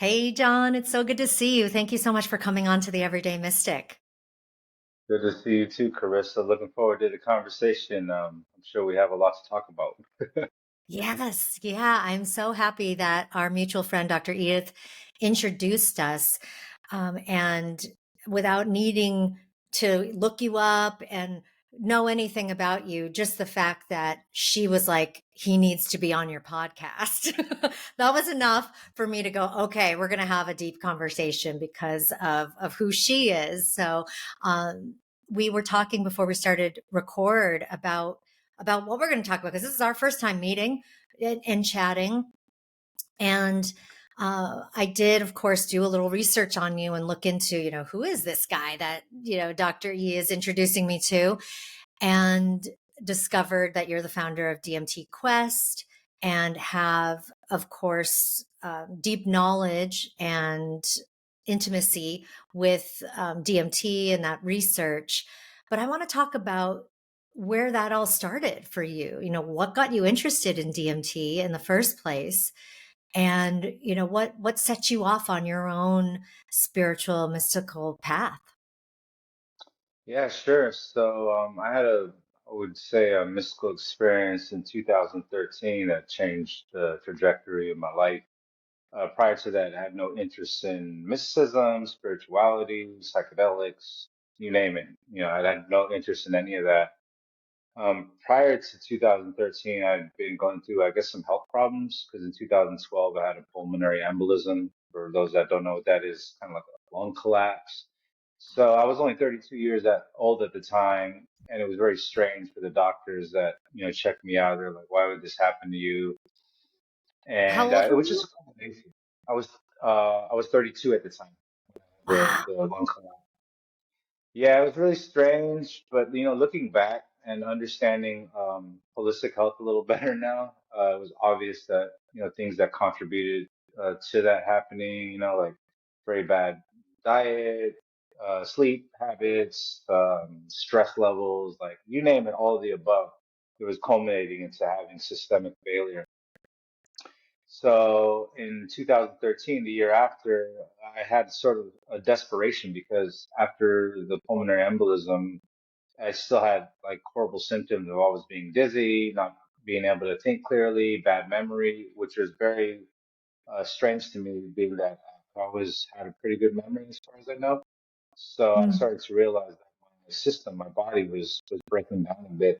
Hey, John, it's so good to see you. Thank you so much for coming on to the Everyday Mystic. Good to see you too, Carissa. Looking forward to the conversation. I'm sure we have a lot to talk about. Yes, yeah, I'm so happy that our mutual friend, Dr. Edith, introduced us. And without needing to look you up and know anything about you, just the fact that she was like, he needs to be on your podcast. That was enough for me to go, okay, we're going to have a deep conversation because of who she is. So, we were talking before we started record about what we're going to talk about because this is our first time meeting and chatting. And I did, of course, do a little research on you and look into, who is this guy that, Dr. E is introducing me to, and discovered that you're the founder of DMT Quest and have, of course, deep knowledge and intimacy with DMT and that research. But I want to talk about where that all started for you. What got you interested in DMT in the first place? And what set you off on your own spiritual mystical path? Yeah, sure. I had I would say, a mystical experience in 2013 that changed the trajectory of my life. Prior to that, I had no interest in mysticism, spirituality, psychedelics, you name it. I had no interest in any of that. Prior to 2013, I'd been going through, I guess, some health problems because in 2012 I had a pulmonary embolism. For those that don't know what that is, kind of like a lung collapse. So I was only 32 years old at the time, and it was very strange for the doctors that checked me out. They're like, "Why would this happen to you?" How And old it were was you? just a combination. I was I was 32 at the time. Wow. The lung collapse. Yeah, it was really strange, but looking back and understanding holistic health a little better now, it was obvious that things that contributed to that happening, like very bad diet, sleep habits, stress levels, like you name it, all of the above. It was culminating into having systemic failure. So in 2013, the year after, I had sort of a desperation because after the pulmonary embolism, I still had like horrible symptoms of always being dizzy, not being able to think clearly, bad memory, which was very strange to me, being that I always had a pretty good memory as far as I know. So I Mm. started to realize that my system, my body was breaking down a bit.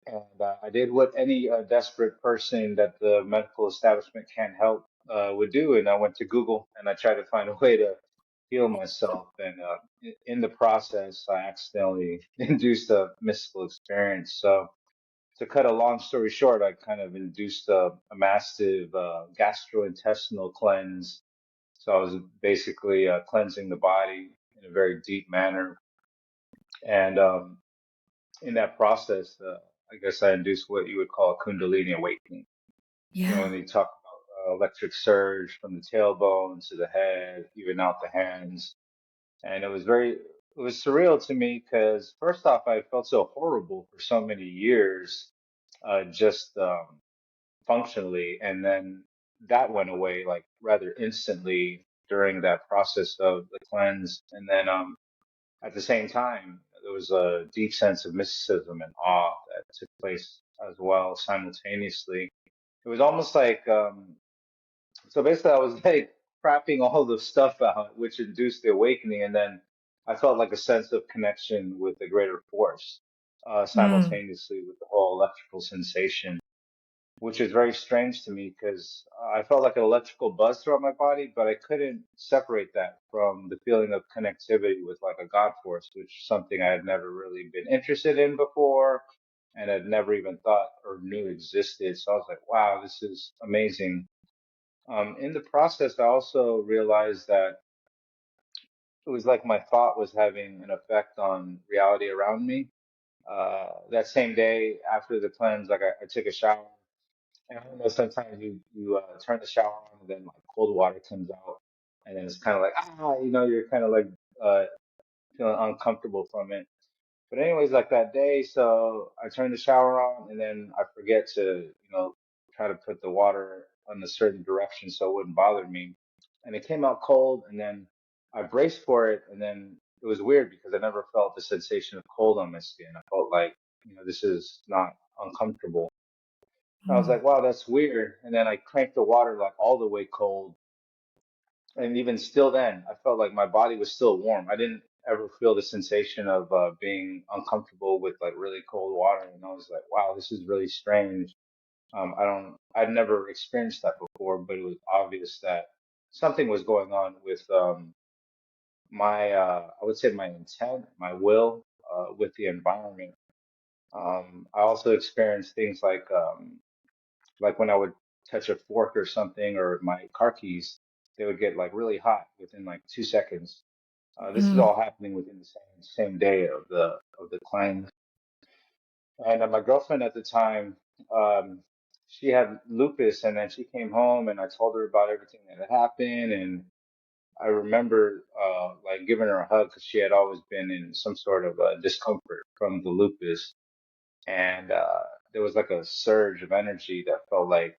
And I did what any desperate person that the medical establishment can't help would do. And I went to Google and I tried to find a way to heal myself. And in the process, I accidentally induced a mystical experience. So, to cut a long story short, I kind of induced a massive gastrointestinal cleanse. So, I was basically cleansing the body in a very deep manner. And in that process, I guess I induced what you would call a Kundalini awakening. When Yeah. they talk about electric surge from the tailbone to the head, even out the hands. And it was surreal to me because first off, I felt so horrible for so many years, just functionally. And then that went away like rather instantly during that process of the cleanse. And then at the same time, there was a deep sense of mysticism and awe that took place as well simultaneously. It was almost like, so basically, I was like crapping all the stuff out, which induced the awakening. And then I felt like a sense of connection with the greater force, Mm. simultaneously with the whole electrical sensation, which is very strange to me because I felt like an electrical buzz throughout my body, but I couldn't separate that from the feeling of connectivity with like a God force, which is something I had never really been interested in before and had never even thought or knew existed. So I was like, wow, this is amazing. In the process, I also realized that it was like my thought was having an effect on reality around me. That same day after the cleanse, like I took a shower. And I don't know, sometimes you turn the shower on and then like cold water comes out, and then it's kind of like you're kind of like uh, feeling uncomfortable from it. But anyways, like that day, so I turned the shower on, and then I forget to try to put the water in a certain direction so it wouldn't bother me. and it came out cold, and then I braced for it, and then it was weird because I never felt the sensation of cold on my skin. I felt like, this is not uncomfortable. I was Mm. like, wow, that's weird. And then I cranked the water like all the way cold. And even still then, I felt like my body was still warm. I didn't ever feel the sensation of being uncomfortable with like really cold water. And I was like, wow, this is really strange. I'd never experienced that before, but it was obvious that something was going on with I would say my intent, my will, with the environment. I also experienced things like when I would touch a fork or something, or my car keys, they would get like really hot within like 2 seconds. This is Mm. all happening within the same day of the climb. And my girlfriend at the time, um, she had lupus, and then she came home, and I told her about everything that had happened. And I remember like giving her a hug because she had always been in some sort of discomfort from the lupus, and there was like a surge of energy that felt like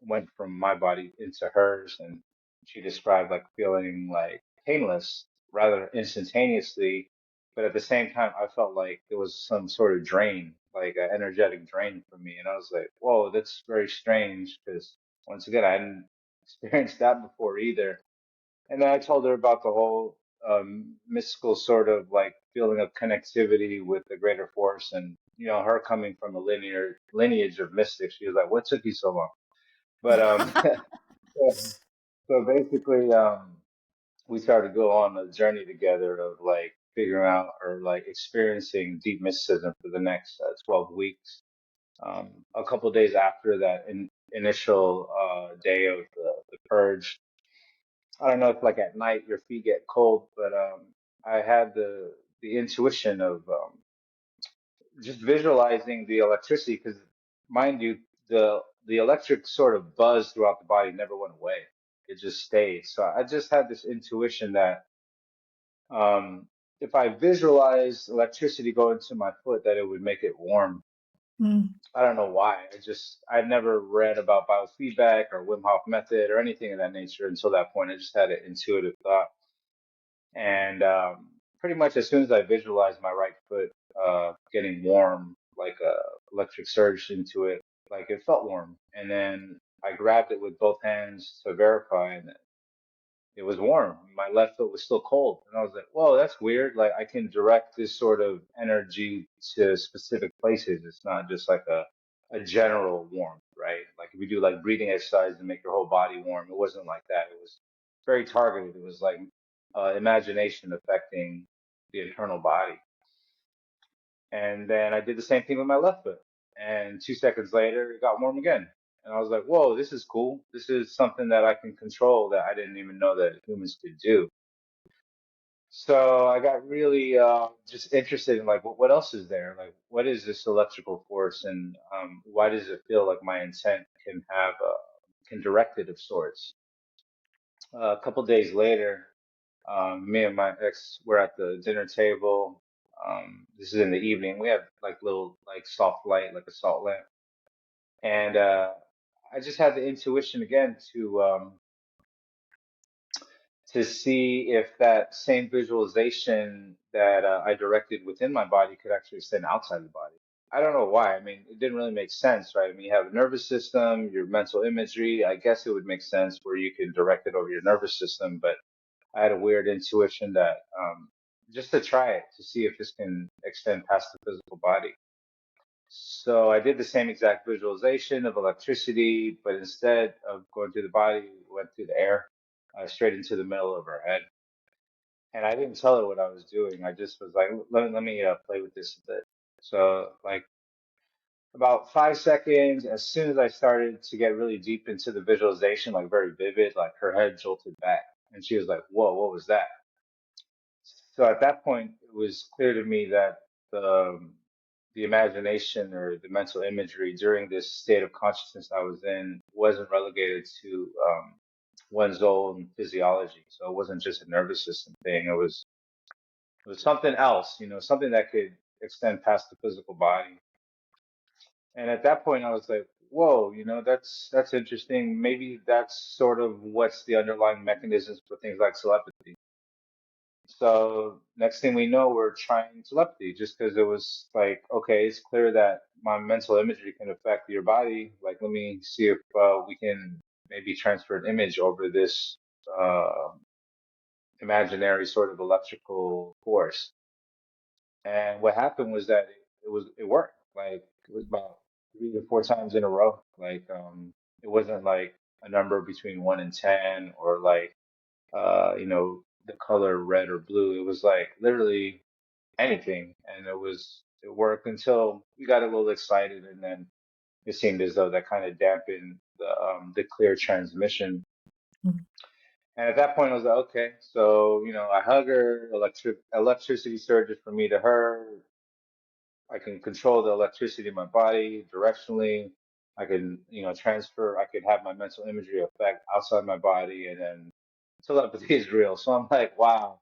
went from my body into hers, and she described like feeling like painless rather instantaneously, but at the same time I felt like there was some sort of drain, like an energetic drain from me, and I was like, whoa, that's very strange because once again I hadn't experienced that before either. And then I told her about the whole mystical sort of like feeling of connectivity with the greater force, and her coming from a lineage of mystics, she was like, what took you so long? But so, so basically, we started to go on a journey together of like figuring out or like experiencing deep mysticism for the next 12 weeks. A couple of days after that initial day of the purge, I don't know if like at night your feet get cold, but I had the intuition of just visualizing the electricity because, mind you, the electric sort of buzz throughout the body never went away. It just stayed. So I just had this intuition that um, if I visualized electricity going to my foot, that it would make it warm. Mm. I don't know why. I'd never read about biofeedback or Wim Hof method or anything of that nature until that point. I just had an intuitive thought. And pretty much as soon as I visualized my right foot getting warm, like a electric surge into it, like it felt warm. And then I grabbed it with both hands to verify, and it was warm. My left foot was still cold. And I was like, whoa, that's weird. Like I can direct this sort of energy to specific places. It's not just like a general warmth, right? Like if you do like breathing exercise to make your whole body warm, it wasn't like that. It was very targeted. It was like imagination affecting the internal body. And then I did the same thing with my left foot. And 2 seconds later, it got warm again. And I was like, whoa, this is cool. This is something that I can control that I didn't even know that humans could do. So I got really just interested in like, what else is there? Like, what is this electrical force, and why does it feel like my intent can direct it of sorts? A couple days later, me and my ex were at the dinner table. This is in the evening. We have like little like soft light, like a salt lamp, and I just had the intuition again to see if that same visualization that I directed within my body could actually extend outside the body. I don't know why. I mean, it didn't really make sense, right? I mean, you have a nervous system, your mental imagery. I guess it would make sense where you can direct it over your nervous system, but I had a weird intuition that just to try it to see if this can extend past the physical body. So I did the same exact visualization of electricity, but instead of going through the body, it went through the air, straight into the middle of her head. And I didn't tell her what I was doing. I just was like, let me play with this a bit. So like about 5 seconds, as soon as I started to get really deep into the visualization, like very vivid, like her head jolted back, and she was like, "Whoa, what was that?" So at that point, it was clear to me that the imagination or the mental imagery during this state of consciousness I was in wasn't relegated to one's own physiology. So it wasn't just a nervous system thing. It was something else, something that could extend past the physical body. And at that point, I was like, whoa, that's interesting. Maybe that's sort of what's the underlying mechanisms for things like telepathy. So next thing we know, we're trying telepathy just because it was like, okay, it's clear that my mental imagery can affect your body. Like, let me see if we can maybe transfer an image over this uh, imaginary sort of electrical force. And what happened was that it worked. Like it was about 3 to 4 times in a row. Like it wasn't like a number between 1 and 10 or like the color red or blue. It was like literally anything, and it worked until we got a little excited, and then it seemed as though that kind of dampened the clear transmission. Mhm. And at that point, I was like, okay, so I hug her, electricity surges from me to her. I can control the electricity in my body directionally. I can, transfer. I could have my mental imagery affect outside my body, and then telepathy is real. So I'm like, wow,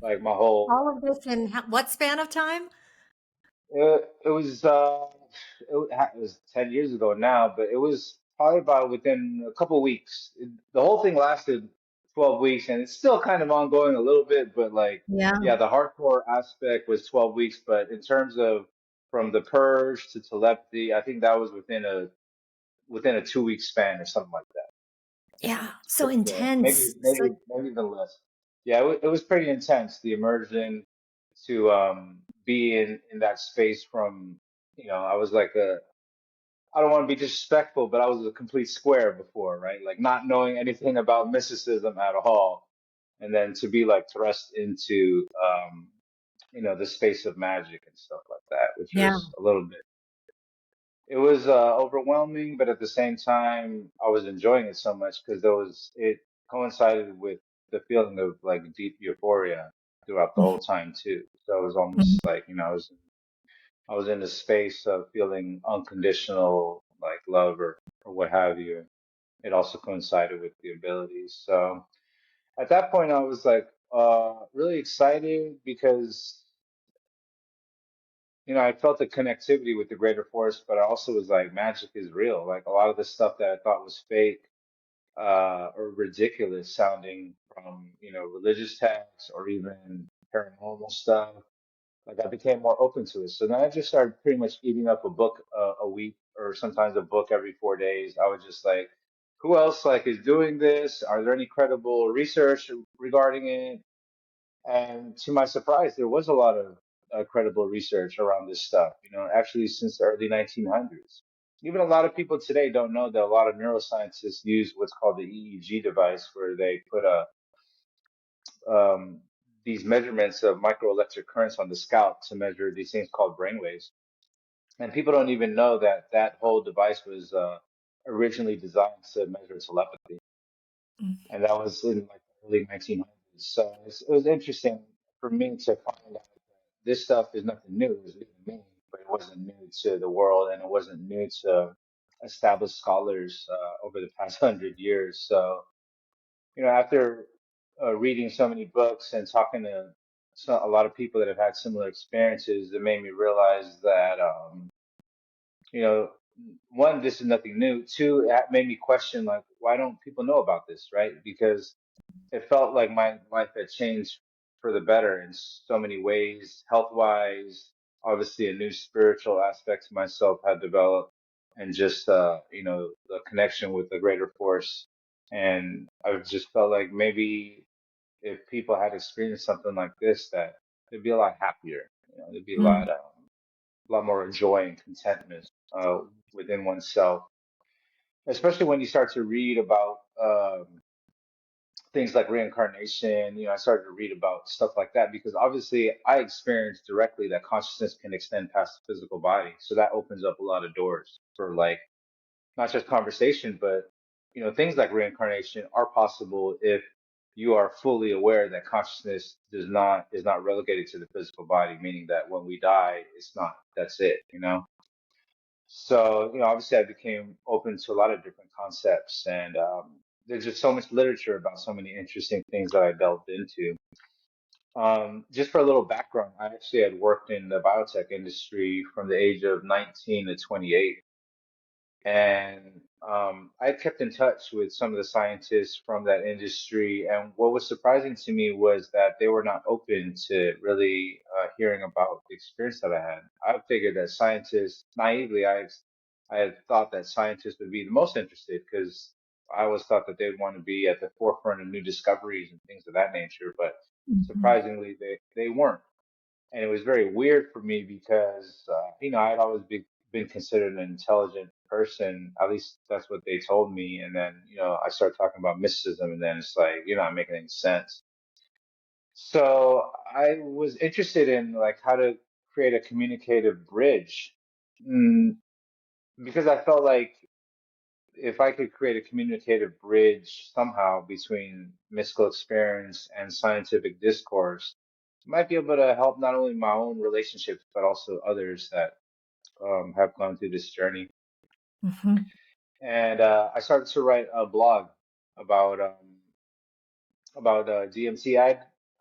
like my whole All of this in what span of time? it was it was 10 years ago now, but it was probably about within a couple weeks. The whole thing lasted 12 weeks, and it's still kind of ongoing a little bit, but like Yeah. yeah, the hardcore aspect was 12 weeks, but in terms of from the purge to telepathy, I think that was within a 2 week span or something like that Yeah. So for sure. Maybe intense. So maybe even less. Yeah, it was pretty intense. The immersion to be in that space from I was like a I don't want to be disrespectful, but I was a complete square before, right? Like not knowing anything about mysticism at all, and then to be like thrust into the space of magic and stuff like that, which yeah. was a little bit it was overwhelming, but at the same time, I was enjoying it so much because it coincided with the feeling of like deep euphoria throughout the whole time too. So it was Mhm. almost like, I was in a space of feeling unconditional like love or what have you. It also coincided with the abilities. So at that point, I was like really excited because I felt the connectivity with the greater force, but I also was like, magic is real. Like a lot of the stuff that I thought was fake or ridiculous sounding from, religious texts or even paranormal stuff, like I became more open to it. So then I just started pretty much eating up a book a week or sometimes a book every 4 days. I was just like, who else like is doing this? Are there any credible research regarding it? And to my surprise, there was a lot of credible research around this stuff, actually since the early 1900s. Even a lot of people today don't know that a lot of neuroscientists use what's called the EEG device, where they put um, these measurements of microelectric currents on the scalp to measure these things called brainwaves. And people don't even know that that whole device was originally designed to measure telepathy, and that was in like the early 1900s. So it was interesting for me to find out this stuff is nothing new. It was new to me, but it wasn't new to the world, and it wasn't new to established scholars over the past 100 years. So, after reading so many books and talking to a lot of people that have had similar experiences, it made me realize that, you know, one, this is nothing new. Two, it made me question, like, why don't people know about this, right? Because it felt like my life had changed for the better in so many ways, health wise. Obviously, a new spiritual aspect to myself had developed, and just the connection with the greater force. And I just felt like maybe if people had experienced something like this, that they'd be a lot happier. There'd be Mm. a lot more joy and contentment uh, within oneself, especially when you start to read about. Things like reincarnation. I started to read about stuff like that because obviously I experienced directly that consciousness can extend past the physical body. So that opens up a lot of doors for like not just conversation, but things like reincarnation are possible if you are fully aware that consciousness is not relegated to the physical body, meaning that when we die, it's not that's it. So, obviously I became open to a lot of different concepts, and there's just so much literature about so many interesting things that I delved into. Just for a little background, I actually had worked in the biotech industry from the age of 19 to 28. And I kept in touch with some of the scientists from that industry. And what was surprising to me was that they were not open to really hearing about the experience that I had. I figured that scientists, naively, I had thought that scientists would be the most interested because I always thought that they'd want to be at the forefront of new discoveries and things of that nature. But Mhm. surprisingly, they weren't. And it was very weird for me because, I'd always been considered an intelligent person. At least that's what they told me. And then, I started talking about mysticism, and then it's like, you're not making any sense. So I was interested in like how to create a communicative bridge, mm, because I felt like if I could create a communicative bridge somehow between mystical experience and scientific discourse, I might be able to help not only my own relationships, but also others that have gone through this journey. Mhm. And I started to write a blog about DMT.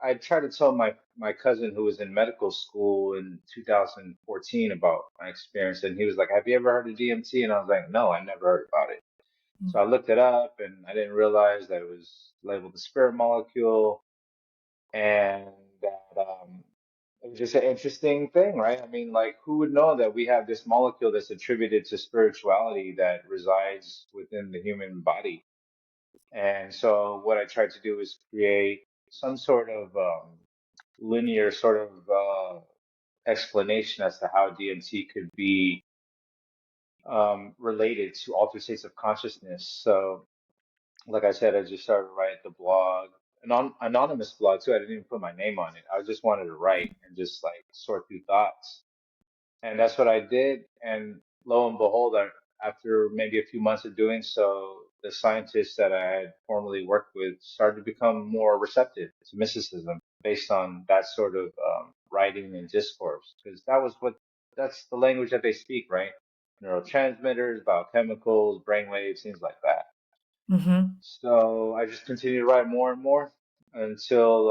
I tried to tell my cousin who was in medical school in 2014 about my experience, and he was like, "Have you ever heard of DMT?" And I was like, "No, I never heard about it." So I looked it up, and I didn't realize that it was labeled the spirit molecule, and that it was just an interesting thing, right? I mean, like, who would know that we have this molecule that's attributed to spirituality that resides within the human body? And so, what I tried to do is create some sort of linear sort of explanation as to how DMT could be related to altered states of consciousness. So, like I said, I just started writing the blog, an anonymous blog too. I didn't even put my name on it. I just wanted to write and just like sort through thoughts. And that's what I did. And lo and behold, after maybe a few months of doing so, the scientists that I had formerly worked with started to become more receptive to mysticism based on that sort of writing and discourse, because that's the language that they speak, right? Neurotransmitters, biochemicals, brainwaves, things like that. Mhm. So I just continued to write more and more until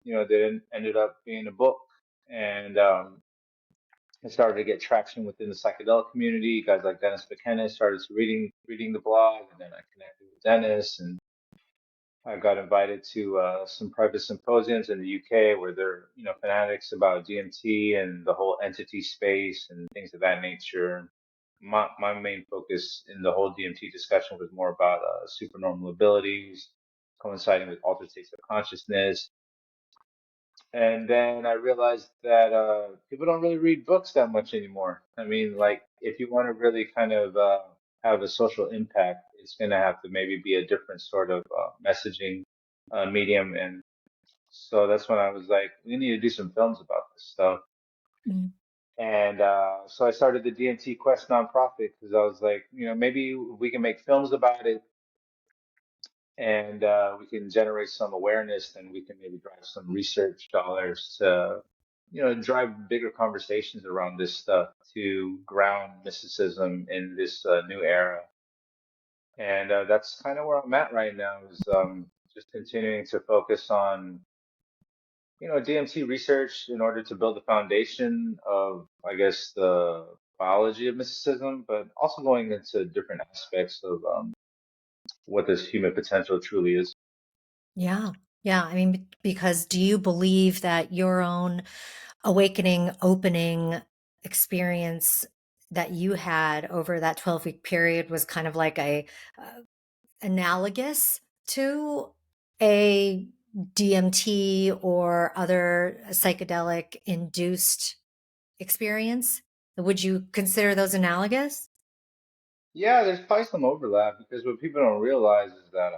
they ended up being a book, and I started to get traction within the psychedelic community. Guys like Dennis McKenna started to reading the blog, and then I connected with Dennis, and I got invited to some private symposiums in the UK where they're fanatics about DMT and the whole entity space and things of that nature. My main focus in the whole DMT discussion was more about supernormal abilities coinciding with altered states of consciousness. And then I realized that people don't really read books that much anymore. I mean, like, if you want to really kind of have a social impact, it's going to have to maybe be a different sort of messaging medium. And so that's when I was like, we need to do some films about this stuff. Mm. And so I started the DMT Quest nonprofit because I was like, maybe we can make films about it, and we can generate some awareness, and we can maybe drive some research dollars to, drive bigger conversations around this stuff to ground mysticism in this new era. And that's kind of where I'm at right now, is just continuing to focus on, DMT research in order to build the foundation of, I guess, the biology of mysticism, but also going into different aspects of what this human potential truly is. Yeah. Yeah. I mean, because do you believe that your own awakening, opening experience that you had over that 12-week period was kind of like uh, analogous to a DMT or other psychedelic induced experience? Would you consider those analogous? Yeah, there's probably some overlap because what people don't realize is that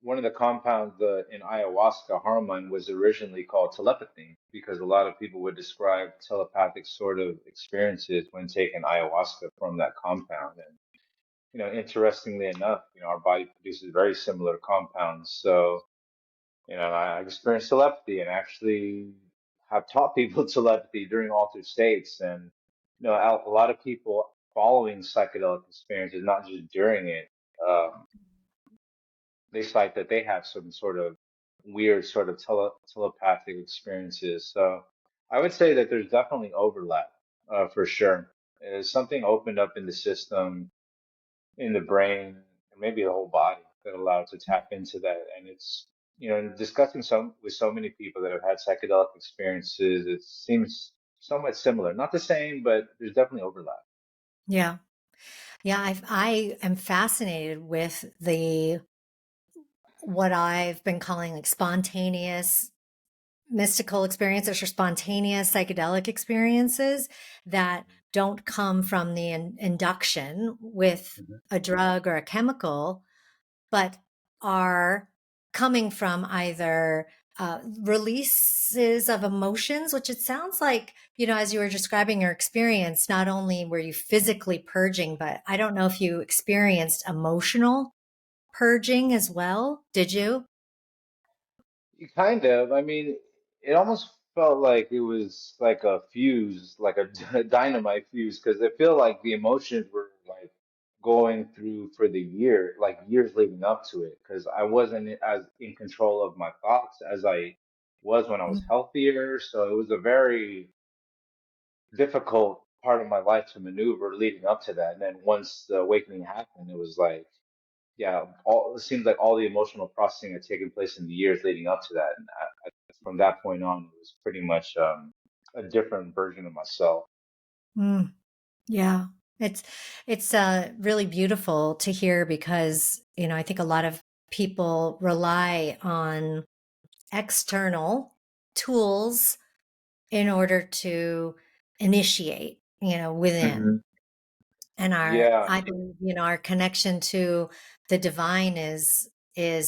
one of the compounds in ayahuasca, harmine, was originally called telepathy because a lot of people would describe telepathic sort of experiences when taking ayahuasca from that compound. And, interestingly enough, our body produces very similar compounds. So, I experienced telepathy and actually have taught people telepathy during altered states. And, a lot of people following psychedelic experiences, not just during it, um, they cite that they have some sort of weird sort of telepathic experiences. So I would say that there's definitely overlap, for sure. Something opened up in the system in the brain and maybe the whole body that allow it to tap into that. And it's, discussing with so many people that have had psychedelic experiences, it seems somewhat similar. Not the same, but there's definitely overlap. Yeah. Yeah. I am fascinated with what I've been calling like spontaneous mystical experiences or spontaneous psychedelic experiences that don't come from the induction with Mhm. a drug or a chemical, but are coming from either releases of emotions, which it sounds like, as you were describing your experience, not only were you physically purging, but I don't know if you experienced emotional purging as well. Did you? Kind of. I mean, it almost felt like it was like a fuse, like a dynamite fuse, because I feel like the emotions were like going through for the year, like years leading up to it, because I wasn't as in control of my thoughts as I was when I was healthier. So it was a very difficult part of my life to maneuver leading up to that. And then once the awakening happened, it was like, yeah, it seems like all the emotional processing had taken place in the years leading up to that. And from that point on, it was pretty much a different version of myself. Mm. Yeah. It's really beautiful to hear because, I think a lot of people rely on external tools in order to initiate, within. Hmm. And Yeah. I believe, our connection to the divine is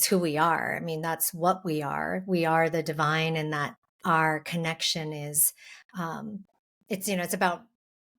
who we are. I mean, that's what we are. We are the divine, and that our connection is, um, it's about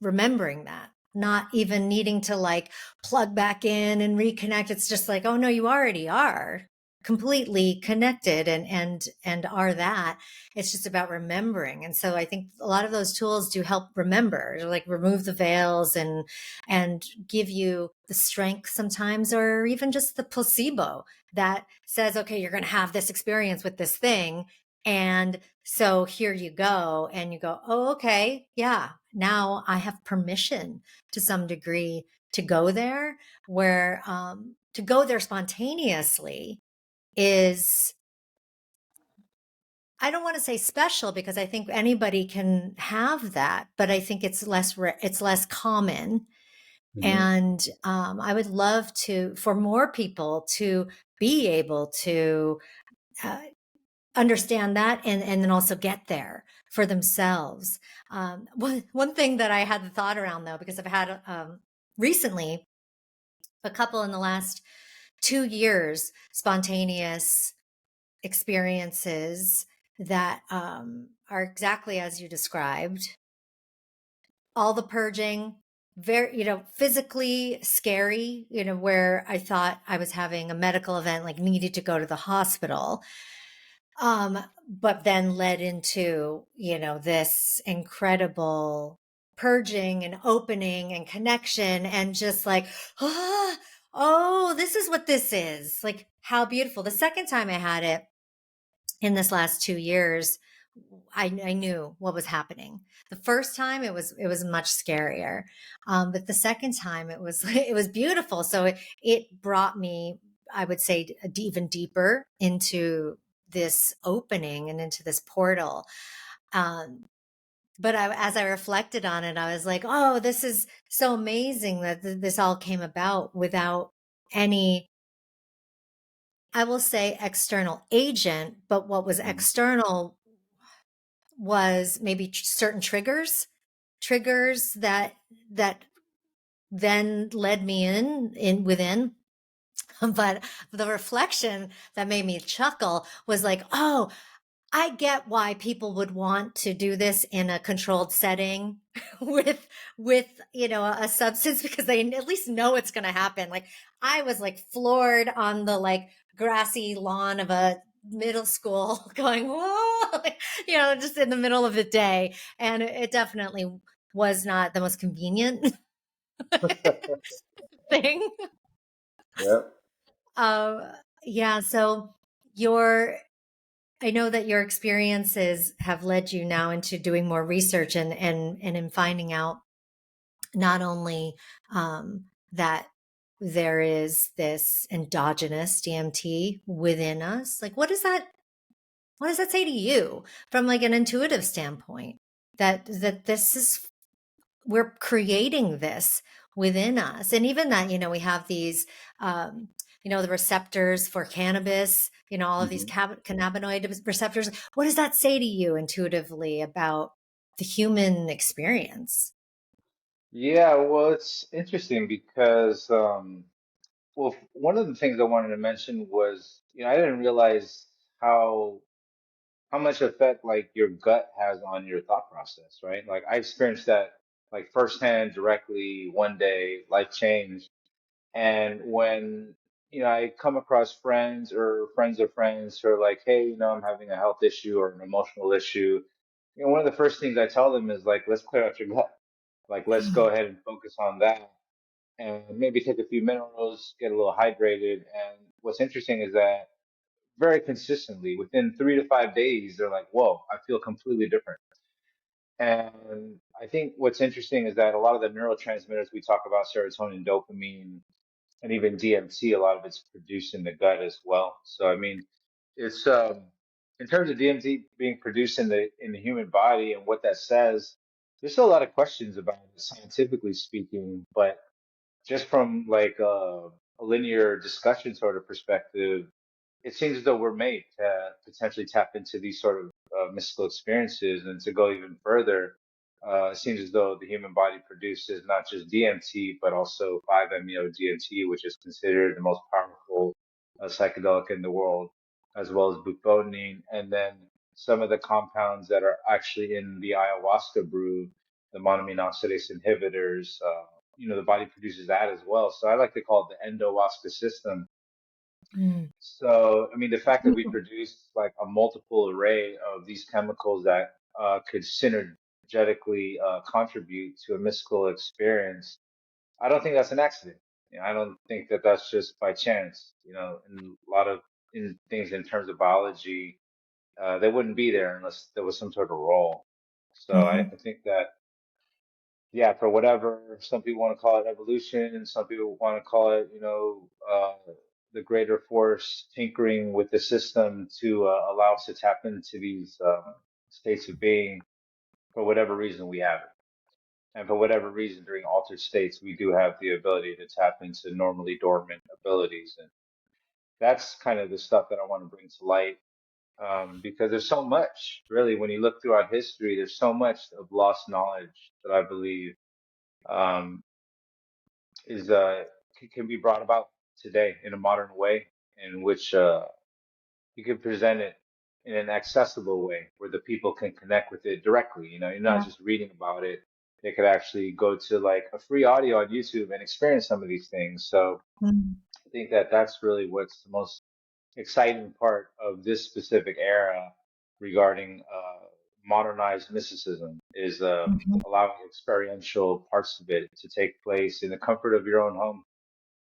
remembering that, not even needing to like plug back in and reconnect. It's just like, oh no, you already are completely connected and are that. It's just about remembering. And so I think a lot of those tools do help remember, like remove the veils and give you the strength sometimes, or even just the placebo that says, okay, you're going to have this experience with this thing. And so here you go. And you go, oh, okay. Yeah. Now I have permission to some degree to go there, where to go there spontaneously is, I don't want to say special because I think anybody can have that, but I think it's it's less common. Hmm. And I would love for more people to be able to uh, understand that, and then also get there for themselves. One thing that I had the thought around though, because I've had recently a couple in the last 2 years, spontaneous experiences that are exactly as you described, all the purging, very, physically scary, where I thought I was having a medical event, like needed to go to the hospital. But then led into, this incredible purging and opening and connection and just like, ah, oh, this is what this is. Like, how beautiful. The second time I had it in this last 2 years, I knew what was happening. The first time it was much scarier, but the second time it was it was beautiful. So it brought me, I would say, even deeper into this opening and into this portal. Um, but as I reflected on it, I was like, oh, this is so amazing that this all came about without any, I will say, external agent. But what was Hmm. external was maybe certain triggers that then led me in within. But the reflection that made me chuckle was like, oh, I get why people would want to do this in a controlled setting with a substance, because they at least know it's going to happen. Like, I was like floored on the like grassy lawn of a middle school going, whoa, just in the middle of the day. And it definitely was not the most convenient thing. Yeah. Um, yeah. So your I know that your experiences have led you now into doing more research and in finding out not only that there is this endogenous DMT within us. Like, what does that say to you from like an intuitive standpoint? That this is, we're creating this within us. And even that, we have these, um, the receptors for cannabis, all of these Hmm. cannabinoid receptors. What does that say to you intuitively about the human experience? Yeah, well, it's interesting because, well, one of the things I wanted to mention was, I didn't realize how how much effect like your gut has on your thought process, right? Like I experienced that like firsthand, directly, one day, life changed. And when, I come across friends or friends of friends who are like, hey, I'm having a health issue or an emotional issue, one of the first things I tell them is like, let's clear out your gut. Like, let's go ahead and focus on that and maybe take a few minerals, get a little hydrated. And what's interesting is that very consistently, within 3 to 5 days, they're like, whoa, I feel completely different. And I think what's interesting is that a lot of the neurotransmitters we talk about, serotonin, dopamine, and even DMT, a lot of it's produced in the gut as well. So I mean, it's in terms of DMT being produced in the human body and what that says, there's still a lot of questions about it, scientifically speaking. But just from like a linear discussion sort of perspective, it seems as though we're made to potentially tap into these sort of mystical experiences. And to go even further, it seems as though the human body produces not just DMT, but also 5-MeO DMT, which is considered the most powerful psychedelic in the world, as well as bupropion, and then some of the compounds that are actually in the ayahuasca brew, the monoamine oxidase inhibitors. The body produces that as well. So I like to call it the endowaska system. Mm. So, I mean, the fact that we produce like a multiple array of these chemicals that could synergetically contribute to a mystical experience, I don't think that's an accident. I don't think that that's just by chance. In a lot of in things in terms of biology, they wouldn't be there unless there was some sort of role. So Hmm. I think that yeah, for whatever some people want to call it evolution, and some people want to call it, the greater force tinkering with the system to allow us to tap into these states of being. For whatever reason, we have it. And for whatever reason, during altered states, we do have the ability to tap into normally dormant abilities. And that's kind of the stuff that I want to bring to light, because there's so much, really, when you look throughout history, there's so much of lost knowledge that I believe um, is can be brought about today in a modern way in which you can present it in an accessible way where the people can connect with it directly. You're not Yeah. just reading about it. They could actually go to like a free audio on YouTube and experience some of these things. So Mm. I think that that's really what's the most exciting part of this specific era regarding modernized mysticism is Mhm. allowing experiential parts of it to take place in the comfort of your own home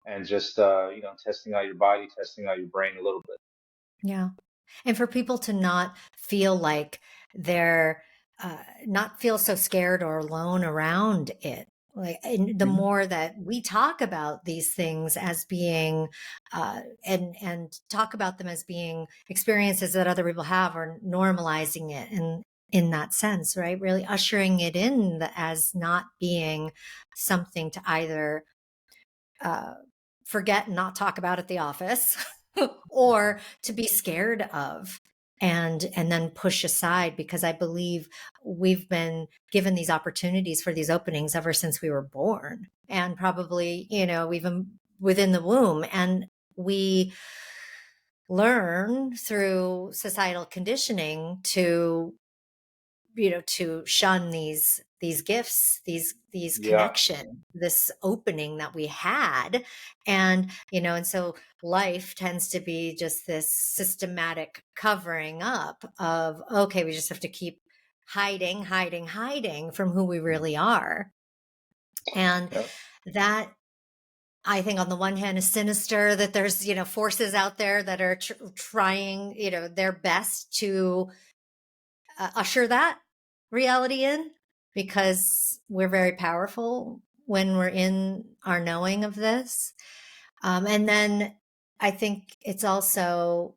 and just testing out your body, testing out your brain a little bit. Yeah. And for people to not feel like they're, not feel so scared or alone around it. Like, and the Mhm. more that we talk about these things as being, and talk about them as being experiences that other people have, or normalizing it in that sense, right? Really ushering it in as not being something to either uh, forget and not talk about at the office or to be scared of and then push aside, because I believe we've been given these opportunities for these openings ever since we were born, and probably even within the womb, and we learn through societal conditioning to shun these gifts, these Yeah, connection, this opening that we had. And so life tends to be just this systematic covering up of, okay, we just have to keep hiding from who we really are. And yeah, that, I think, on the one hand, is sinister, that there's forces out there that are trying their best to usher that reality in, because we're very powerful when we're in our knowing of this. And then I think it's also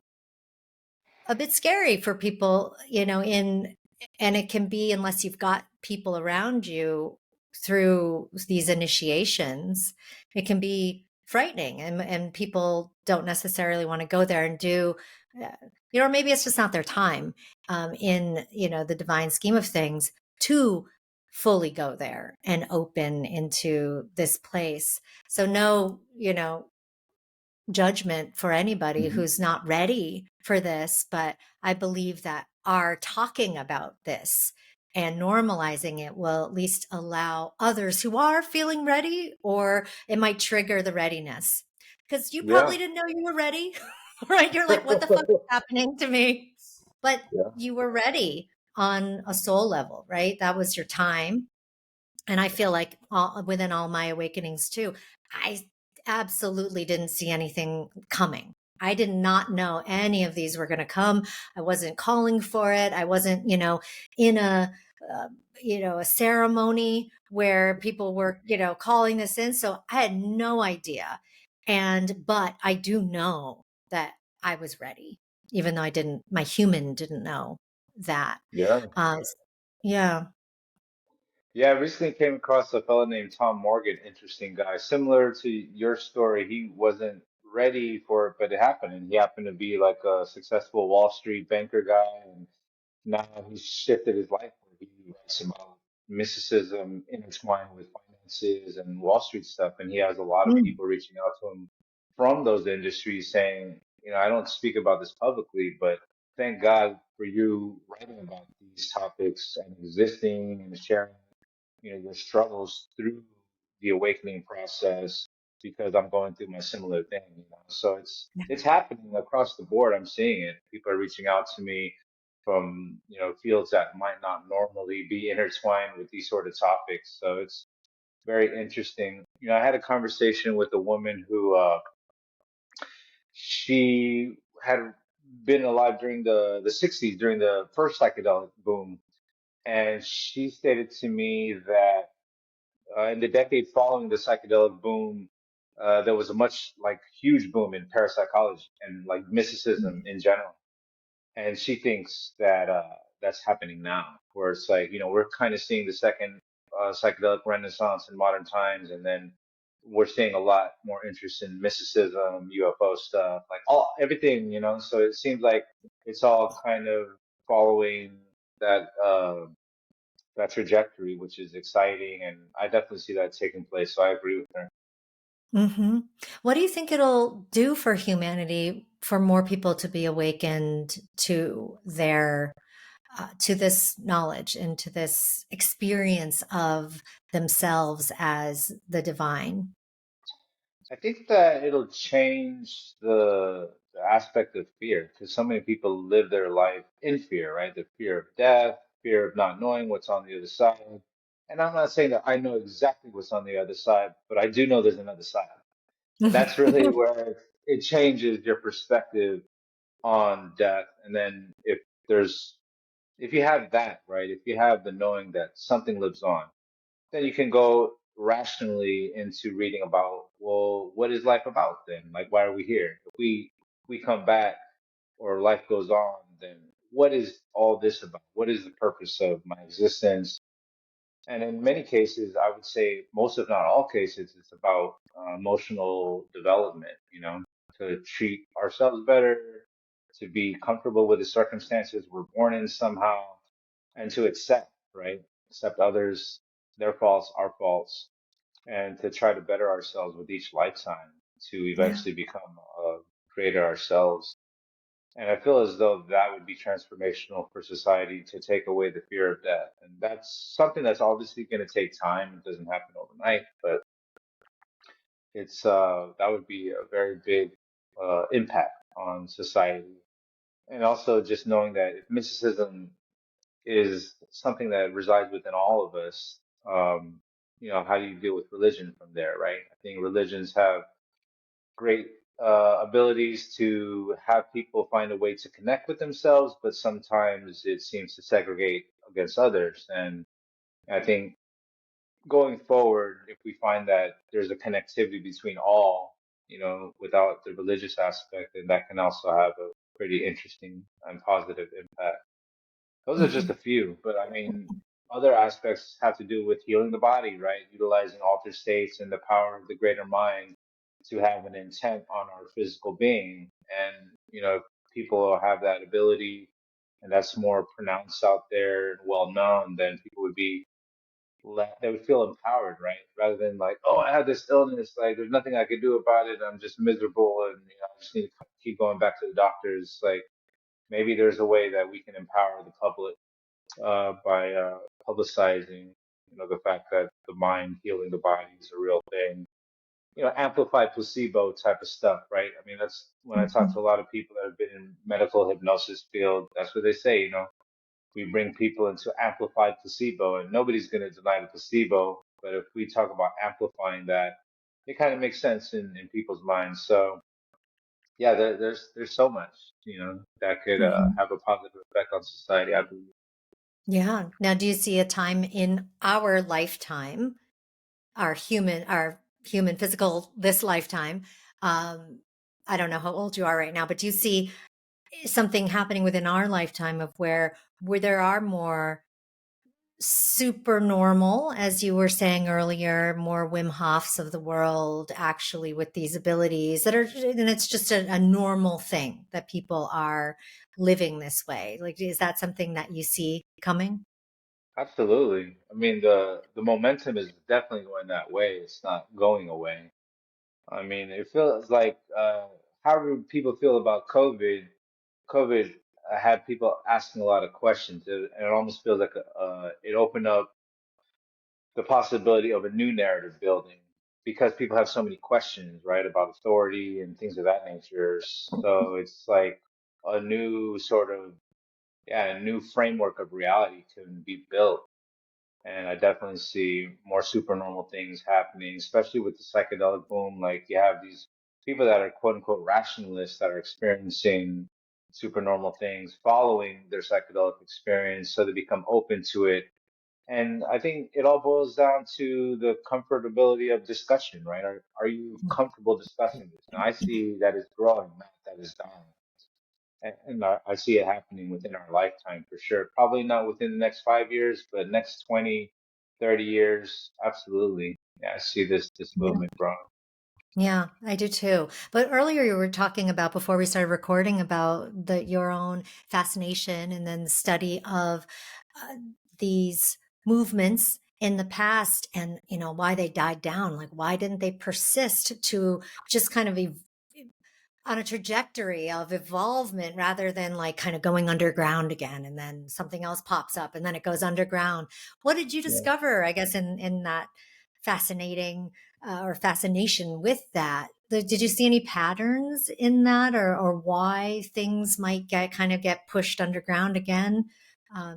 a bit scary for people, and it can be, unless you've got people around you through these initiations, it can be frightening, and people don't necessarily want to go there and do, uh, maybe it's just not their time, in, the divine scheme of things, to fully go there and open into this place. So no, judgment for anybody Hmm. who's not ready for this, but I believe that our talking about this and normalizing it will at least allow others who are feeling ready, or it might trigger the readiness. Because you Yeah. probably didn't know you were ready, right? You're like, what the fuck is happening to me? But Yeah. you were ready on a soul level, right? That was your time. And I feel like within all my awakenings too, I absolutely didn't see anything coming. I did not know any of these were going to come. I wasn't calling for it. I wasn't, in uh, a ceremony where people were, calling this in. So I had no idea. But I do know that I was ready, even though my human didn't know that. Yeah. Uh, yeah. Yeah, I recently came across a fellow named Tom Morgan, interesting guy. Similar to your story, he wasn't ready for it, but it happened. And he happened to be like a successful Wall Street banker guy. And now he's shifted his life where he writes about mysticism intertwined with finances and Wall Street stuff. And he has a lot of Mm. people reaching out to him from those industries saying, I don't speak about this publicly, but thank God for you writing about these topics and existing and sharing, your struggles through the awakening process because I'm going through my similar thing. So it's happening across the board. I'm seeing it. People are reaching out to me from, fields that might not normally be intertwined with these sort of topics. So it's very interesting. I had a conversation with a woman who she had been alive during the 60s, during the first psychedelic boom. And she stated to me that in the decade following the psychedelic boom, there was a much like huge boom in parapsychology and like mysticism in general. And she thinks that that's happening now, where it's like, we're kind of seeing the second psychedelic renaissance in modern times, and then we're seeing a lot more interest in mysticism, UFO stuff, like everything. So it seems like it's all kind of following that that trajectory, which is exciting, and I definitely see that taking place. So I agree with her. Hmm. What do you think it'll do for humanity for more people to be awakened to to this knowledge and to this experience of themselves as the divine? I think that it'll change the aspect of fear because so many people live their life in fear, right? The fear of death, fear of not knowing what's on the other side. And I'm not saying that I know exactly what's on the other side, but I do know there's another side. And that's really where it changes your perspective on death. And then if you have that, right? If you have the knowing that something lives on, then you can go rationally into reading about, well, what is life about then? Like, why are we here? If we come back or life goes on, then what is all this about? What is the purpose of my existence? And in many cases, I would say most, if not all cases, it's about emotional development, to treat ourselves better, to be comfortable with the circumstances we're born in somehow, and to accept, right? Accept others, their faults, our faults, and to try to better ourselves with each lifetime to Yeah. eventually become a creator ourselves. And I feel as though that would be transformational for society to take away the fear of death. And that's something that's obviously going to take time. It doesn't happen overnight, but it's that would be a very big impact on society. And also just knowing that if mysticism is something that resides within all of us, how do you deal with religion from there, right? I think religions have great abilities to have people find a way to connect with themselves, but sometimes it seems to segregate against others. And I think going forward, if we find that there's a connectivity between all, without the religious aspect, and that can also have a pretty interesting and positive impact. Those are just a few, but I mean, other aspects have to do with healing the body, right? Utilizing altered states and the power of the greater mind to have an intent on our physical being. And, if people have that ability and that's more pronounced out there and well known, then people would be, they would feel empowered, right? Rather than like, oh, I have this illness, like there's nothing I can do about it. I'm just miserable and, I just need to keep going back to the doctors. Like maybe there's a way that we can empower the public by publicizing, the fact that the mind healing the body is a real thing. Amplified placebo type of stuff, right? I mean, that's when I talk to a lot of people that have been in medical hypnosis field. That's what they say. We bring people into amplified placebo, and nobody's going to deny the placebo. But if we talk about amplifying that, it kind of makes sense in people's minds. So yeah, there's so much, that could Mhm. have a positive effect on society, I believe. Yeah. Now, do you see a time in our lifetime, our human physical, this lifetime? Um, I don't know how old you are right now, but do you see something happening within our lifetime of where there are more super normal, as you were saying earlier, more Wim Hofs of the world actually with these abilities that are, and it's just a normal thing that people are living this way. Like, is that something that you see coming? Absolutely. I mean, the momentum is definitely going that way. It's not going away. I mean, it feels like however people feel about COVID. COVID had people asking a lot of questions, and it almost feels like it opened up the possibility of a new narrative building because people have so many questions, right, about authority and things of that nature. So it's like a new sort of, yeah, a new framework of reality can be built. And I definitely see more supernormal things happening, especially with the psychedelic boom. Like you have these people that are quote unquote rationalists that are experiencing supernormal things following their psychedelic experience, so they become open to it. And I think it all boils down to the comfortability of discussion, right? Are you comfortable discussing this? Now I see that is growing, not that is dying. And I see it happening within our lifetime for sure. Probably not within the next 5 years, but next 20, 30 years, absolutely. Yeah, I see this movement growing. Yeah, I do too. But earlier you were talking about, before we started recording, about your own fascination and then the study of uh, these movements in the past, and why they died down. Like, why didn't they persist to just kind of on a trajectory of evolvement rather than like kind of going underground again, and then something else pops up and then it goes underground. What did you Yeah. discover, I guess, in that fascinating or fascination with that? Did you see any patterns in that, or why things might get pushed underground again,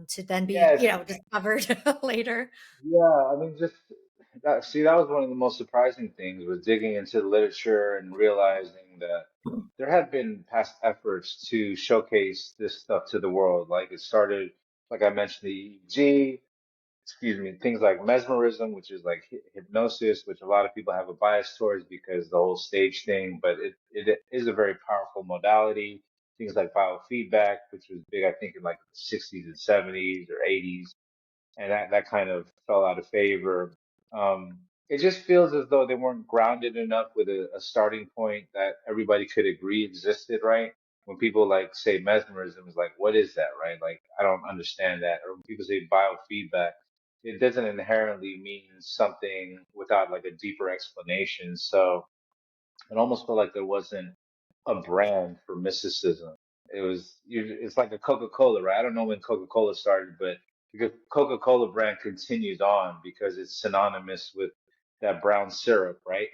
to then be, Yeah, discovered later? yeah. I mean, just that, see, that was one of the most surprising things was digging into the literature and realizing that there had been past efforts to showcase this stuff to the world. Like it started, like I mentioned, the EEG, excuse me, things like mesmerism, which is like hypnosis, which a lot of people have a bias towards because the whole stage thing, but it is a very powerful modality. Things like biofeedback, which was big, I think, in like the 60s and 70s or 80s, and that kind of fell out of favor. It just feels as though they weren't grounded enough with a starting point that everybody could agree existed, right? When people like say mesmerism, is like, what is that, right? Like, I don't understand that. Or when people say biofeedback, it doesn't inherently mean something without like a deeper explanation. So it almost felt like there wasn't a brand for mysticism. It's like a Coca-Cola, right? I don't know when Coca-Cola started, but the Coca-Cola brand continues on because it's synonymous with that brown syrup, right?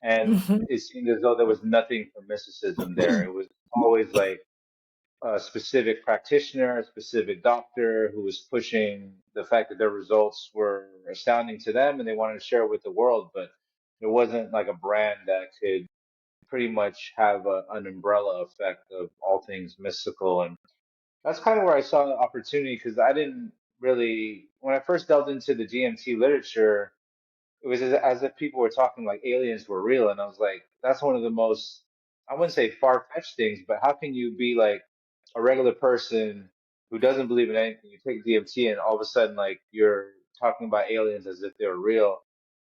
And it seemed as though there was nothing for mysticism there. It was always like a specific practitioner, a specific doctor who was pushing the fact that their results were astounding to them and they wanted to share it with the world, but there wasn't like a brand that could pretty much have an umbrella effect of all things mystical. And that's kind of where I saw the opportunity because I didn't really, when I first delved into the DMT literature, it was as if people were talking like aliens were real. And I was like, that's one of the most, I wouldn't say far-fetched things, but how can you be like a regular person who doesn't believe in anything? You take DMT and all of a sudden like you're talking about aliens as if they're real.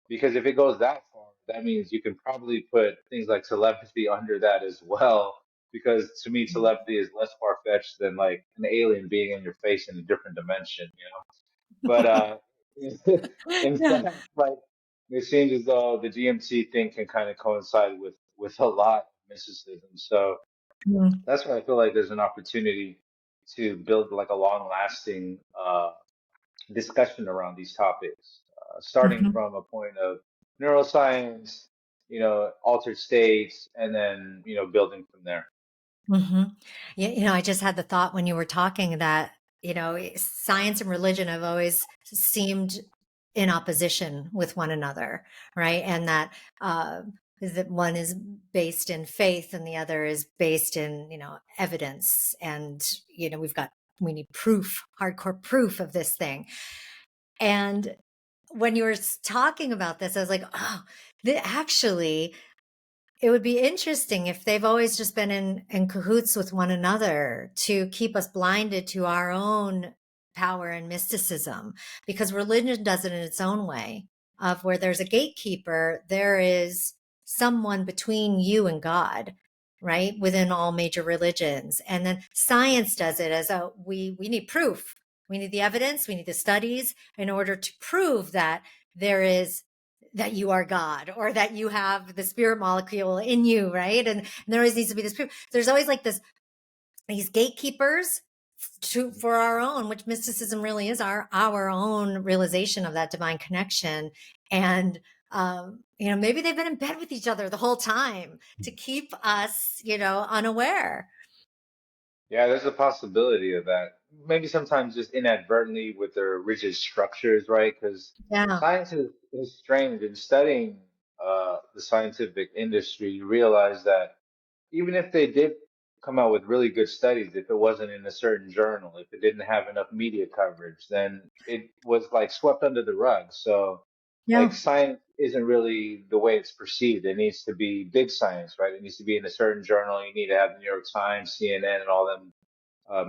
Because if it goes that far, that means you can probably put things like telepathy under that as well. Because to me, telepathy is less far-fetched than like an alien being in your face in a different dimension, you know? But in Yeah. fact, like it seems as though the DMT thing can kind of coincide with a lot of mysticism. So Mm-hmm. that's why I feel like there's an opportunity to build like a long-lasting discussion around these topics, starting Mm-hmm. from a point of neuroscience, altered states, and then building from there. Hmm. Yeah, I just had the thought when you were talking that, science and religion have always seemed in opposition with one another, right? And uh, that one is based in faith and the other is based in, evidence. And, we need proof, hardcore proof of this thing. And when you were talking about this, I was like, oh, actually, it would be interesting if they've always just been in cahoots with one another to keep us blinded to our own power and mysticism, because religion does it in its own way. Of where there's a gatekeeper, there is someone between you and God, right? Within all major religions. And then science does it as a we need proof. We need the evidence, we need the studies in order to prove that there is that you are God or that you have the spirit molecule in you, right? And there always needs to be this proof. There's always like these gatekeepers for our own, which mysticism really is our own realization of that divine connection. And maybe they've been in bed with each other the whole time to keep us, unaware. Yeah, there's a possibility of that. Maybe sometimes just inadvertently with their rigid structures, right? Because Yeah. science is strange. In studying the scientific industry, you realize that even if they did come out with really good studies, if it wasn't in a certain journal, if it didn't have enough media coverage, then it was like swept under the rug. So, like, Yeah. science isn't really the way it's perceived. It needs to be big science, right? It needs to be in a certain journal. You need to have the New York Times, CNN, and all them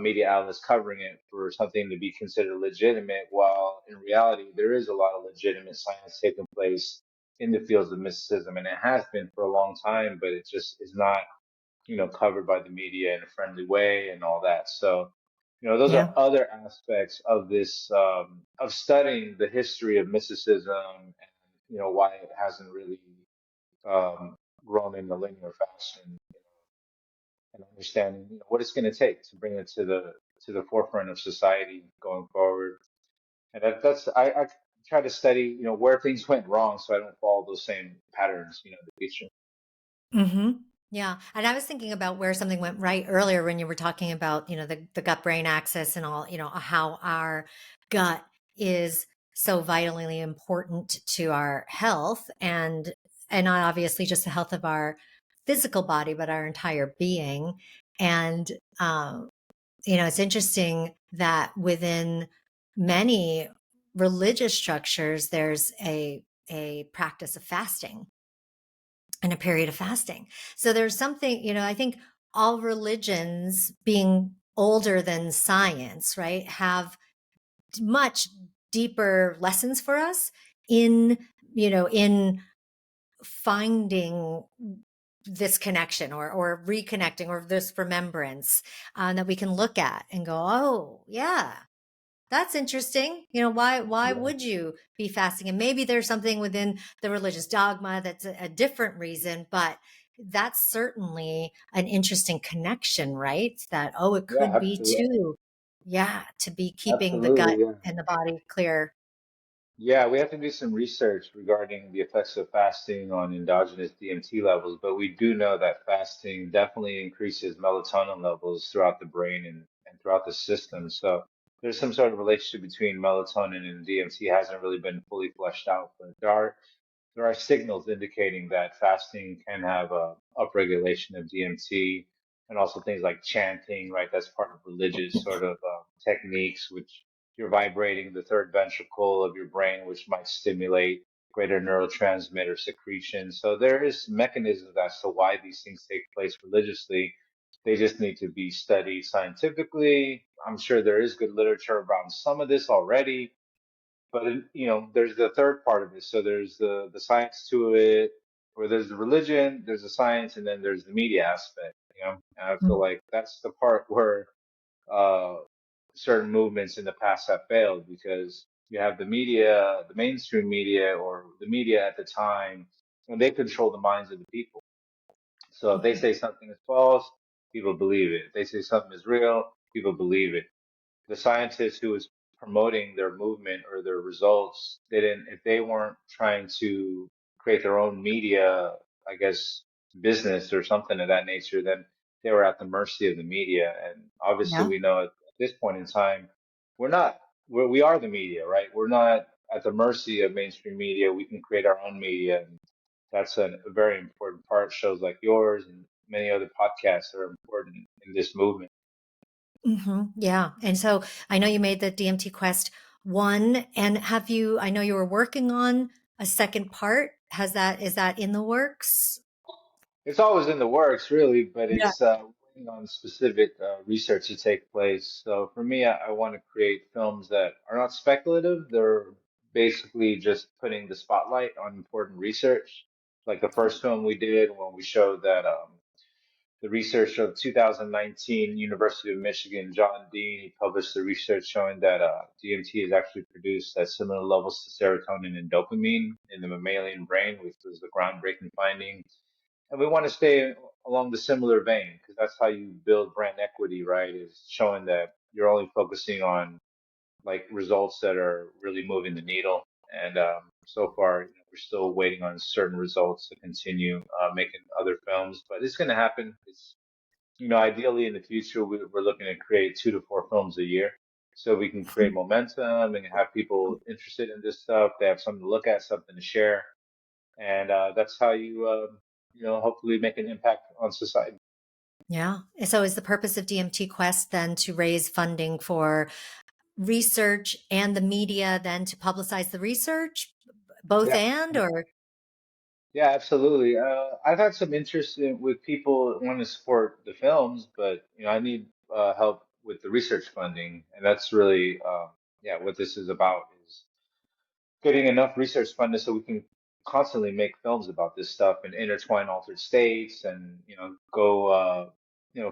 media outlets covering it for something to be considered legitimate. While in reality, there is a lot of legitimate science taking place in the fields of mysticism, and it has been for a long time, but it just is not covered by the media in a friendly way and all that. So, those are Yeah. other aspects of this, of studying the history of mysticism and, why it hasn't really um, grown in a linear fashion and understanding, what it's going to take to bring it to the forefront of society going forward. And I try to study, where things went wrong so I don't follow those same patterns, in the future. Hmm. Yeah. And I was thinking about where something went right earlier when you were talking about, the gut brain axis and all, how our gut is so vitally important to our health and not obviously just the health of our physical body, but our entire being. And, it's interesting that within many religious structures, there's a practice of fasting and a period of fasting. So there's something, I think all religions being older than science, right, have much deeper lessons for us in, in finding this connection or reconnecting or this remembrance that we can look at and go, oh, yeah, that's interesting. Why Yeah, would you be fasting? And maybe there's something within the religious dogma that's a different reason, but that's certainly an interesting connection, right? That, oh, it yeah, could be absolutely, too. Yeah, to be keeping the gut absolutely, yeah. and the body clear. Yeah, we have to do some research regarding the effects of fasting on endogenous DMT levels, but we do know that fasting definitely increases melatonin levels throughout the brain and throughout the system. So there's some sort of relationship between melatonin and DMT hasn't really been fully fleshed out, but there are signals indicating that fasting can have a upregulation of DMT and also things like chanting, right? That's part of religious sort of techniques, which you're vibrating the third ventricle of your brain, which might stimulate. greater neurotransmitter secretion. So there is mechanisms as to why these things take place religiously. They just need to be studied scientifically. I'm sure there is good literature around some of this already, but there's the third part of it. So there's the science to it, or there's the religion, there's the science, and then there's the media aspect. And I feel like that's the part where uh, certain movements in the past have failed because you have the media, the mainstream media, or the media at the time, and they control the minds of the people. So if they say something is false, people believe it. If they say something is real, people believe it. The scientist who was promoting their movement or their results, they didn't, if they weren't trying to create their own media, I guess, business or something of that nature, then they were at the mercy of the media. And obviously, Yeah. we know at this point in time, we're not, we are the media, right? We're not at the mercy of mainstream media. We can create our own media. And that's a very important part. Shows like yours and many other podcasts are important in this movement. Yeah. And so I know you made the DMT Quest one, and I know you were working on a second part. Is that in the works? It's always in the works, really, but Yeah. it's waiting on specific research to take place. So for me, I want to create films that are not speculative. They're basically just putting the spotlight on important research. Like the first film we did when we showed that the research of 2019 University of Michigan, Jon Dean, he published the research showing that DMT is actually produced at similar levels to serotonin and dopamine in the mammalian brain, which was the groundbreaking finding. And we want to stay along the similar vein because that's how you build brand equity, right? Is showing that you're only focusing on like results that are really moving the needle. And so far, we're still waiting on certain results to continue making other films, but it's going to happen. It's, ideally in the future, we're looking to create 2 to 4 films a year. So we can create momentum and have people interested in this stuff. They have something to look at, something to share, and that's how hopefully make an impact on society. Yeah. And so is the purpose of DMT Quest then to raise funding for research and the media then to publicize the research, both Yeah, and or? yeah, absolutely. I've had some interest with people wanting to support the films, but I need help with the research funding, and that's really, yeah, what this is about is getting enough research funded so we can constantly make films about this stuff and intertwine altered states and go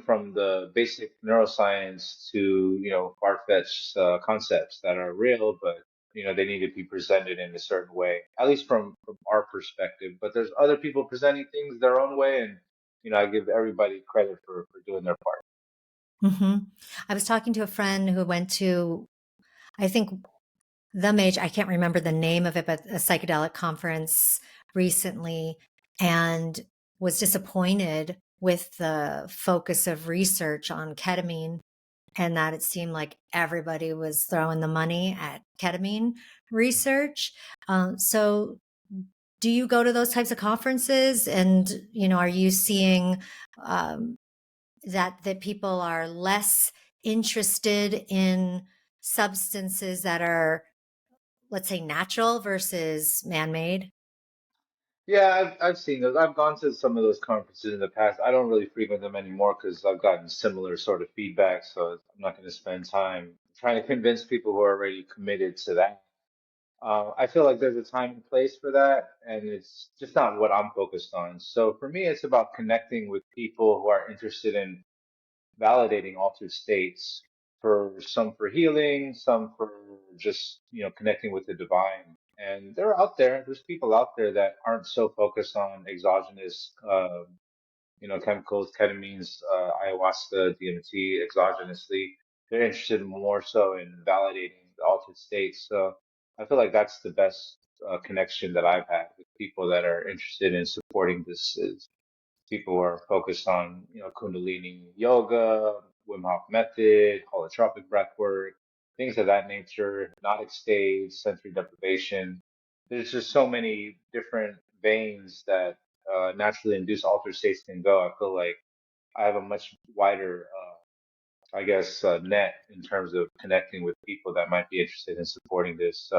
from the basic neuroscience to far-fetched concepts that are real, but they need to be presented in a certain way, at least from our perspective. But there's other people presenting things their own way, and I give everybody credit for doing their part. hmm I was talking to a friend who went to, I think, I can't remember the name of it, but a psychedelic conference recently, and was disappointed with the focus of research on ketamine, and that it seemed like everybody was throwing the money at ketamine research. So do you go to those types of conferences, and are you seeing um, that people are less interested in substances that are, let's say, natural versus man-made? Yeah, I've seen those. I've gone to some of those conferences in the past. I don't really frequent them anymore because I've gotten similar sort of feedback. So I'm not going to spend time trying to convince people who are already committed to that. I feel like there's a time and place for that, and it's just not what I'm focused on. So for me, it's about connecting with people who are interested in validating altered states for some for healing, some for just, connecting with the divine. And they're out there. There's people out there that aren't so focused on exogenous, chemicals, ketamines, ayahuasca, DMT exogenously. They're interested more so in validating the altered states. So I feel like that's the best connection that I've had with people that are interested in supporting this people who are focused on, Kundalini yoga, Wim Hof method, holotropic breath work, things of that nature, hypnotic states, sensory deprivation. There's just so many different veins that naturally induced altered states can go. I feel like I have a much wider, I guess, net in terms of connecting with people that might be interested in supporting this.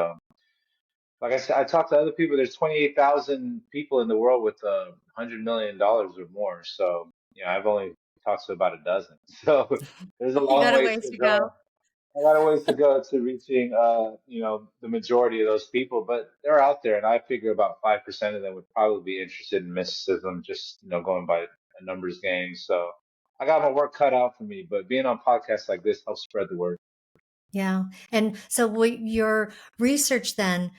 Like I said, I talked to other people. There's 28,000 people in the world with $100 million or more. So, I've only talked to about a dozen. So there's a You long got a ways ways to to go. go. A lot of ways to go to reaching, the majority of those people, but they're out there, and I figure about 5% of them would probably be interested in mysticism, just, going by a numbers game. So I got my work cut out for me, but being on podcasts like this helps spread the word. Yeah. And so your research then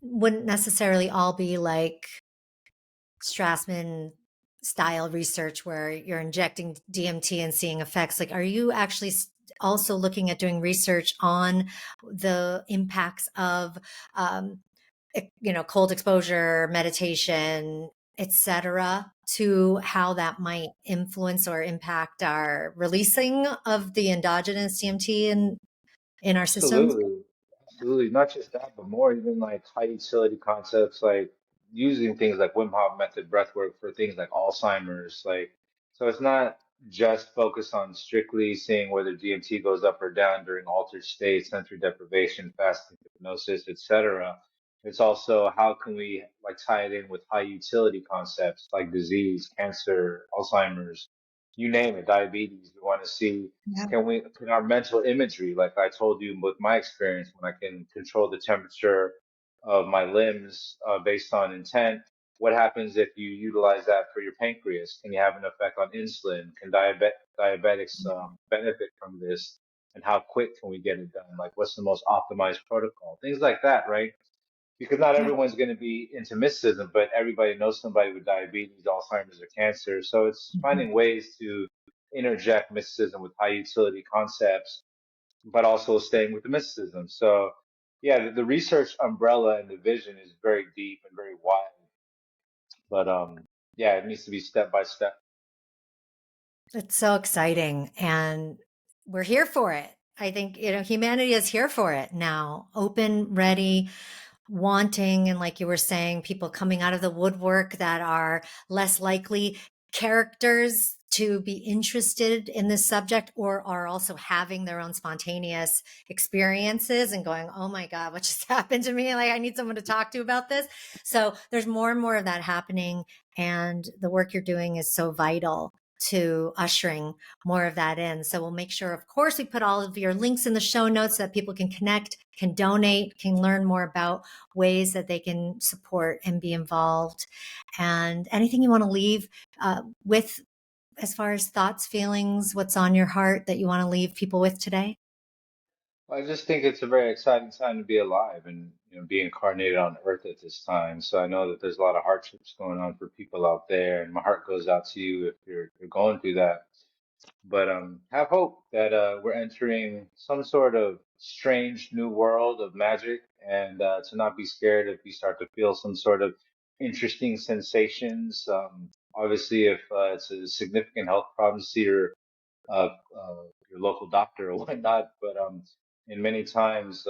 wouldn't necessarily all be like Strassman style research where you're injecting DMT and seeing effects. Like, are you actually also looking at doing research on the impacts of, um, cold exposure, meditation, etc., to how that might influence or impact our releasing of the endogenous DMT in our systems? Absolutely. Absolutely. Not just that, but more even like high utility concepts like using things like Wim Hof method breathwork for things like Alzheimer's. So it's not just focused on strictly seeing whether DMT goes up or down during altered states, sensory deprivation, fasting, hypnosis, etc. It's also how can we like tie it in with high utility concepts like disease, cancer, Alzheimer's, you name it, diabetes. We want to see Yeah. can our mental imagery, like I told you with my experience, when I can control the temperature of my limbs based on intent, what happens if you utilize that for your pancreas? Can you have an effect on insulin? Can diabetics benefit from this? And how quick can we get it done? Like, what's the most optimized protocol? Things like that, right? Because not Yeah. everyone's going to be into mysticism, but everybody knows somebody with diabetes, Alzheimer's, or cancer. So it's Mhm. finding ways to interject mysticism with high utility concepts, but also staying with the mysticism. So, yeah, the research umbrella and the vision is very deep and very wide, but yeah, it needs to be step by step. It's so exciting. And we're here for it. I think, humanity is here for it now, open, ready, wanting. And like you were saying, people coming out of the woodwork that are less likely characters to be interested in this subject or are also having their own spontaneous experiences and going, oh my God, what just happened to me? Like, I need someone to talk to about this. So there's more and more of that happening. And the work you're doing is so vital to ushering more of that in. So we'll make sure, of course, we put all of your links in the show notes so that people can connect, can donate, can learn more about ways that they can support and be involved. And anything you want to leave with as far as thoughts, feelings, what's on your heart that you want to leave people with today? I just think it's a very exciting time to be alive and be incarnated on Earth at this time. So I know that there's a lot of hardships going on for people out there, and my heart goes out to you if you're going through that. But have hope that we're entering some sort of strange new world of magic, and to not be scared if you start to feel some sort of interesting sensations. Obviously, if it's a significant health problem, see your local doctor or whatnot. But in many times,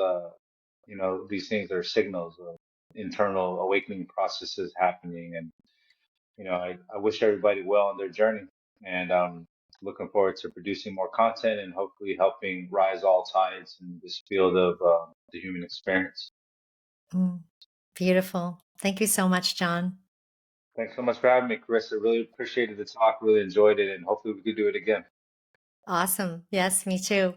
these things are signals of internal awakening processes happening, and I wish everybody well on their journey, and looking forward to producing more content and hopefully helping rise all tides in this field of the human experience. Mm, beautiful. Thank you so much, John. Thanks so much for having me, Carissa. Really appreciated the talk, really enjoyed it, and hopefully we could do it again. Awesome. Yes, me too.